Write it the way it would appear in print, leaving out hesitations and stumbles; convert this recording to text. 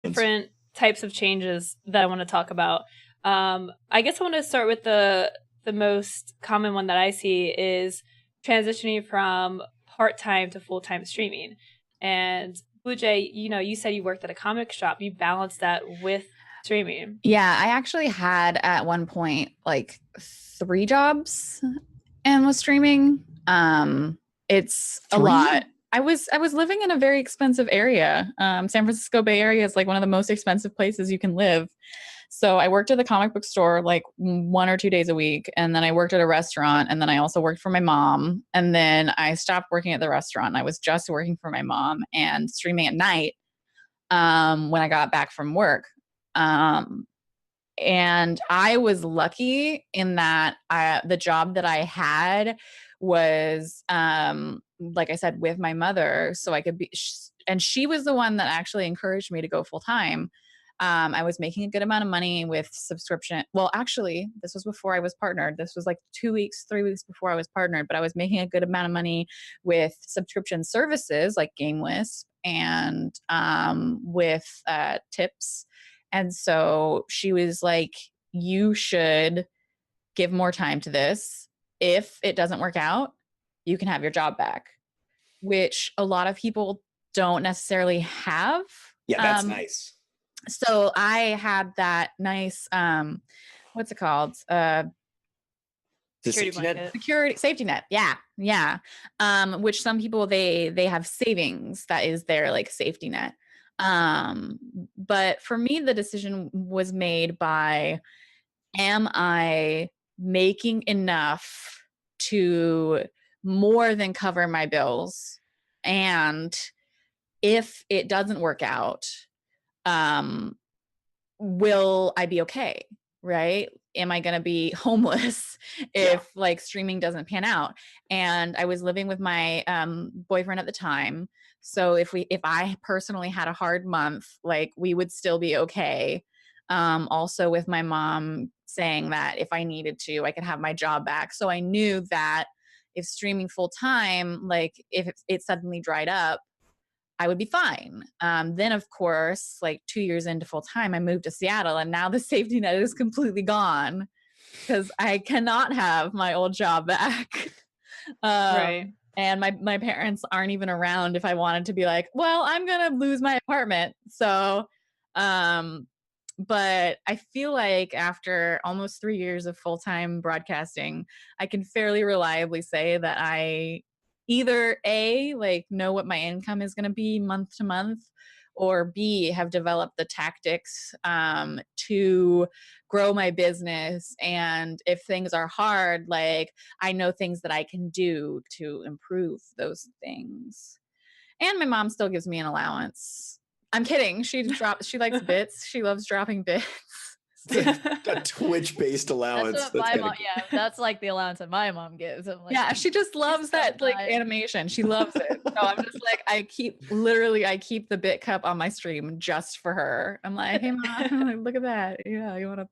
different types of changes that I want to talk about. I guess I want to start with the most common one that I see is transitioning from part-time to full-time streaming. And Bluejay, you said you worked at a comic shop. You balanced that with streaming. Yeah, I actually had at one point like 3 jobs and was streaming. It's a lot. I was living in a very expensive area. San Francisco Bay Area is like one of the most expensive places you can live. So I worked at the comic book store like 1 or 2 days a week, and then I worked at a restaurant, and then I also worked for my mom, and then I stopped working at the restaurant. I was just working for my mom and streaming at night when I got back from work. And I was lucky in that the job that I had was, like I said, with my mother. So I could be, and she was the one that actually encouraged me to go full time. I was making a good amount of money with subscription. Well, actually, this was before I was partnered. This was like 2 weeks, 3 weeks before I was partnered, but I was making a good amount of money with subscription services like GameWisp and with tips. And so she was like, you should give more time to this. If it doesn't work out, you can have your job back, which a lot of people don't necessarily have. Yeah, that's nice. So I had that nice, what's it called? Safety net. Safety net. Yeah. Which some people, they have savings. That is their like safety net. But for me, the decision was made by, am I making enough to more than cover my bills? And if it doesn't work out, will I be okay? Right? Am I going to be homeless if like streaming doesn't pan out? And I was living with my boyfriend at the time. So if I personally had a hard month, like we would still be okay. Also with my mom saying that if I needed to, I could have my job back. So I knew that if streaming full time, like if it suddenly dried up, I would be fine. Then of course, like 2 years into full time, I moved to Seattle, and now the safety net is completely gone because I cannot have my old job back. Right. And my parents aren't even around if I wanted to be like, well, I'm going to lose my apartment. So, but I feel like after almost 3 years of full-time broadcasting, I can fairly reliably say that I either A, like know what my income is going to be month to month, or B, have developed the tactics to grow my business. And if things are hard, like I know things that I can do to improve those things. And my mom still gives me an allowance. I'm kidding. She likes bits. She loves dropping bits. A Twitch-based allowance. That's what my mom, that's like the allowance that my mom gives. I'm like, yeah, she just loves that like animation. She loves it. So I'm just like, I keep the bit cup on my stream just for her. I'm like, hey mom, look at that. Yeah, you want to